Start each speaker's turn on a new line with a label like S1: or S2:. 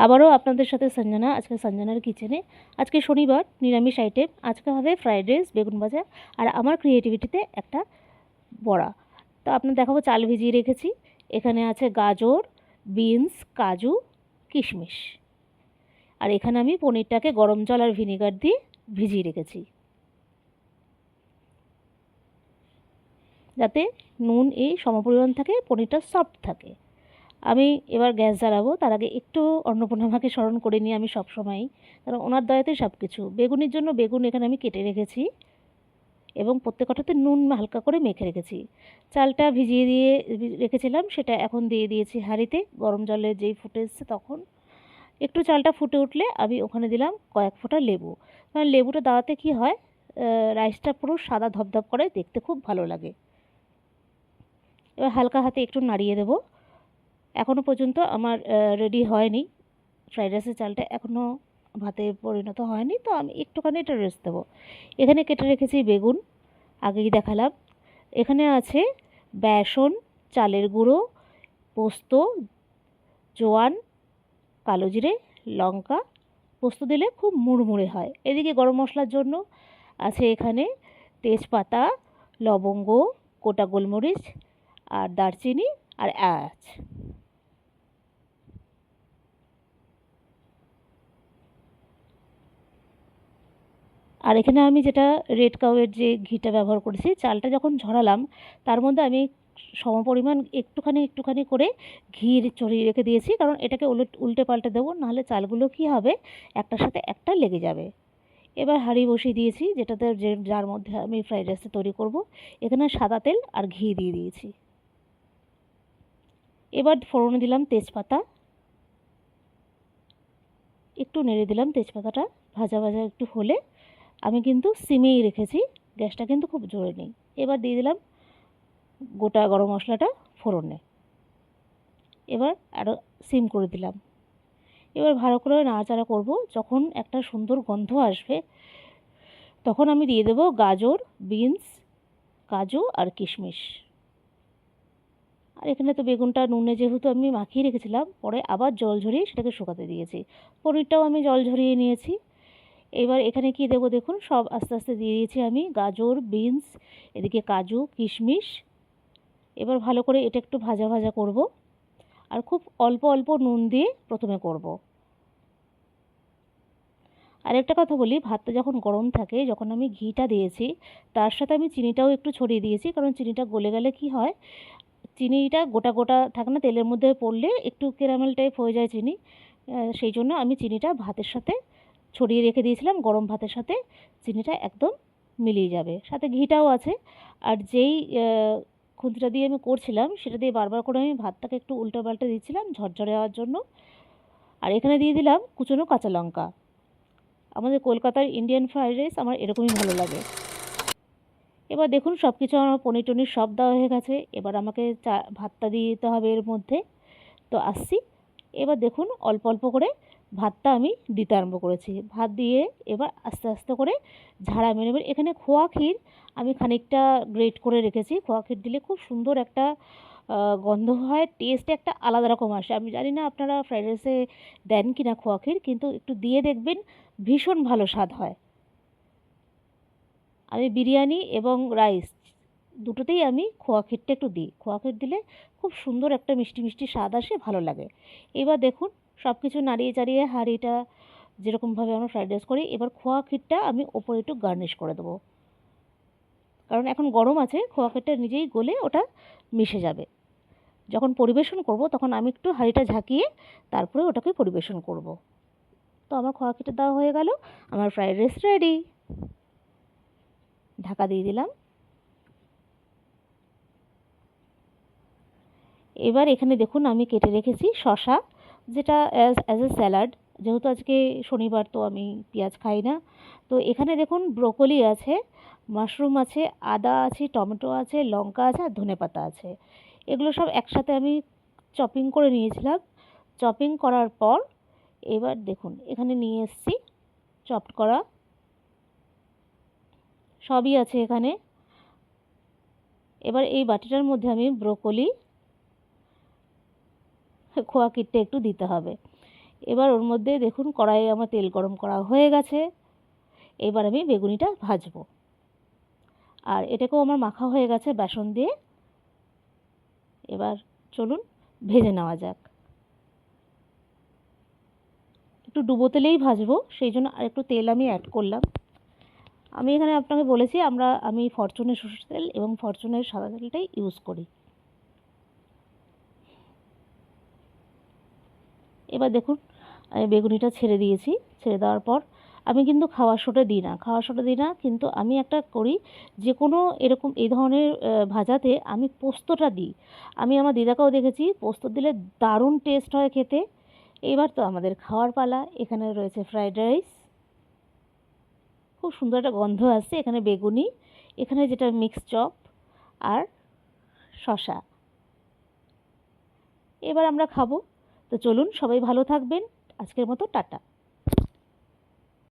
S1: আবারও আপনাদের সাথে সঞ্জনা। আজকে সঞ্জনার কিচেনে। আজকে শনিবার, নিরামিষ আইটেম। আজকে হবে ফ্রাইড রাইস, বেগুন ভাজা আর আমার ক্রিয়েটিভিটিতে একটা বড়া। তো আপনাদের দেখাবো। চাল ভিজিয়ে রেখেছি। এখানে আছে গাজর, বিনস, কাজু, কিশমিশ। আর এখানে আমি পনিরটাকে গরম জল আর ভিনেগার দিয়ে ভিজিয়ে রেখেছি, যাতে নুন এই সমপরিমাণ থাকে, পনিরটা সফট থাকে। আমি এবার গ্যাস জ্বালাবো। তার আগে একটু অন্নপূর্ণা মাকে স্মরণ করে নিই আমি সবসময়ই, কারণ ওনার দয়াতেই সব কিছু। বেগুনের জন্য বেগুন এখানে আমি কেটে রেখেছি এবং প্রত্যেকটাতে নুন হালকা করে মেখে রেখেছি। চালটা ভিজিয়ে দিয়ে রেখেছিলাম, সেটা এখন দিয়ে দিয়েছি হাঁড়িতে। গরম জলে যেই ফুটে এসছে তখন একটু চালটা ফুটে উঠলে আমি ওখানে দিলাম কয়েক ফোঁটা লেবু। কারণ লেবুটা দেওয়াতে কী হয়, রাইসটা পুরো সাদা ধপধপ করে, দেখতে খুব ভালো লাগে। এবার হালকা হাতে একটু নাড়িয়ে দেবো। এখনও পর্যন্ত আমার রেডি হয়নি, ফ্রাইড রাইসের চালটা এখনও ভাতে পরিণত হয়নি, তো আমি একটুখানি এটা রেস্ট দেবো। এখানে কেটে রেখেছি বেগুন, আগেই দেখালাম। এখানে আছে বেসন, চালের গুঁড়ো, পোস্ত, জোয়ান, কালো জিরে, লঙ্কা। পোস্ত দিলে খুব মুড়মুড়ে হয়। এদিকে গরম মশলার জন্য আছে এখানে তেজপাতা, লবঙ্গ, গোটা গোলমরিচ আর দারচিনি আর এলাচ। আর এখানে আমি যেটা রেড কাউয়ের যে ঘিটা ব্যবহার করেছি, চালটা যখন ঝরালাম তার মধ্যে আমি সমপরিমাণ একটুখানি একটুখানি করে ঘি ছড়িয়ে রেখে দিয়েছি, কারণ এটাকে উল্টে পাল্টে দেবো, নাহলে চালগুলো কী হবে, একটার সাথে একটা লেগে যাবে। এবার হাঁড়ি বসিয়ে দিয়েছি, যেটাতে যার মধ্যে আমি ফ্রাইড রাইসটা তৈরি করব। এখানে সাদা তেল আর ঘি দিয়ে দিয়েছি। এবার ফোড়নে দিলাম তেজপাতা, একটু নেড়ে দিলাম তেজপাতাটা। ভাজা ভাজা একটু হলে, আমি কিন্তু সিমেই রেখেছি, গ্যাসটা কিন্তু খুব জোরে নেই। এবার দিয়ে দিলাম গোটা গরম মশলাটা ফোড়নে। এবার আরও সিম করে দিলাম। এবার ভালো করে নাড়াচাড়া করব। যখন একটা সুন্দর গন্ধ আসবে তখন আমি দিয়ে দেবো গাজর, বিনস, কাজু আর কিশমিশ। আর এখানে তো বেগুনটা নুনে যেহেতু আমি মাখিয়ে রেখেছিলাম, পরে আবার জল ঝরিয়ে সেটাকে শুকাতে দিয়েছি। পনিরটাও আমি জল ঝরিয়ে নিয়েছি। এবার এখানে কি দেবো দেখুন, সব আস্তে আস্তে দিয়ে দিয়েছি আমি, গাজর, বিনস, এদিকে কাজু, কিশমিশ। এবার ভালো করে এটা একটু ভাজা ভাজা করব, আর খুব অল্প অল্প নুন দিয়ে প্রথমে করব। আরেকটা কথা বলি, ভাতটা যখন গরম থাকে, যখন আমি ঘিটা দিয়েছি তার সাথে আমি চিনিটাও একটু ছড়িয়ে দিয়েছি, কারণ চিনিটা গলে গেলে কি হয়, চিনিটা গোটা গোটা থাকে না, তেলের মধ্যে পড়লে একটু ক্যারামেল টাইপ হয়ে যায় চিনি। সেই জন্য আমি চিনিটা ভাতের সাথে ছড়িয়ে রেখে দিয়েছিলাম। গরম ভাতের সাথে চিনিটা একদম মিলিয়ে যাবে, সাথে ঘিটাও আছে। আর যেই খুন্তিটা দিয়ে আমি করছিলাম সেটা দিয়ে বারবার করে আমি ভাতটাকে একটু উল্টো পাল্টে দিচ্ছিলাম ঝরঝরে হওয়ার জন্য। আর এখানে দিয়ে দিলাম কুচনো কাঁচা লঙ্কা। আমাদের কলকাতার ইন্ডিয়ান ফ্রাইড রাইস আমার এরকমই ভালো লাগে। এবার দেখুন সব কিছু আমার পনির টনির সব দেওয়া হয়ে গেছে। এবার আমাকে ভাতটা দিয়ে দিতে হবে এর মধ্যে। তো আসছি। এবার দেখুন অল্প অল্প করে ভাতটা আমি দিতে আরম্ভ করেছি। ভাত দিয়ে এবার আস্তে আস্তে করে ঝাড়া মেরে মেরে, এখানে খোয়া ক্ষীর আমি খানিকটা গ্রেট করে রেখেছি। খোয়া ক্ষীর দিলে খুব সুন্দর একটা গন্ধ হয়, টেস্ট একটা আলাদা রকম আসে। আমি জানি না আপনারা ফ্রাইড রাইসে দেন কি না খোয়া ক্ষীর, কিন্তু একটু দিয়ে দেখবেন, ভীষণ ভালো স্বাদ হয়। আমি বিরিয়ানি এবং রাইস দুটোতেই আমি খোয়া ক্ষীরটা একটু দিই। খোয়া ক্ষীর দিলে খুব সুন্দর একটা মিষ্টি মিষ্টি স্বাদ আসে, ভালো লাগে। এবার দেখুন সব কিছু নাড়িয়ে চাড়িয়ে হাঁড়িটা যেরকমভাবে আমরা ফ্রাইড রাইস করি, এবার খোয়া ক্ষীরটা আমি ওপরে একটু গার্নিশ করে দেবো, কারণ এখন গরম আছে, খোয়া ক্ষীরটা নিজেই গলে ওটা মিশে যাবে। যখন পরিবেশন করব তখন আমি একটু হাঁড়িটা ঝাঁকিয়ে তারপরে ওটাকে পরিবেশন করব। তো আমার খোয়া ক্ষীরটা দেওয়া হয়ে গেল, আমার ফ্রাইড রাইস রেডি। ঢাকা দিয়ে দিলাম। এবার এখানে দেখুন আমি কেটে রেখেছি শসা, যেটা অ্যাজ এ স্যালাড। যেহেতু আজকে শনিবার, তো আমি পেঁয়াজ খাই না। তো এখানে দেখুন ব্রোকলি আছে, মাশরুম আছে, আদা আছে, টমেটো আছে, লঙ্কা আছে আর ধনেপাতা আছে। এগুলো সব একসাথে আমি চপিং করে নিয়েছিলাম। চপিং করার পর এবার দেখুন এখানে নিয়ে এসেছি চপড করা, সবই আছে এখানে। এবার এই বাটিটার মধ্যে আমি ব্রোকলি, খোয়া ক্ষীরটা একটু দিতে হবে। এবার ওর মধ্যে দেখুন কড়াইয়ে আমার তেল গরম করা হয়ে গেছে। এবার আমি বেগুনিটা ভাজবো। আর এটাকেও আমার মাখা হয়ে গেছে বেসন দিয়ে। এবার চলুন ভেজে নেওয়া যাক। একটু ডুবো তেলেই ভাজবো, সেই জন্য আর একটু তেল আমি অ্যাড করলাম। আমি এখানে আপনাকে বলেছি আমি ফরচুনের সরষের তেল এবং ফরচুনের সাদা তেলটাই ইউজ করি। এবার দেখুন আমি বেগুনিটা ছেড়ে দিয়েছি। ছেড়ে দেওয়ার পর আমি কিন্তু খাওয়ার সোডা দিই না, কিন্তু আমি একটা করি, যে কোনো এরকম এই ধরনের ভাজাতে আমি পোস্তটা দিই। আমি আমার দিদাকেও দেখেছি পোস্ত দিলে দারুণ টেস্ট হয় খেতে। এবার তো আমাদের খাওয়ার পালা। এখানে রয়েছে ফ্রাইড রাইস, খুব সুন্দর একটা গন্ধ আসছে। এখানে বেগুনি, এখানে যেটা মিক্স চপ আর শসা। এবার আমরা খাবো। তো চলুন, সবাই ভালো থাকবেন। আজকের মতো টাটা।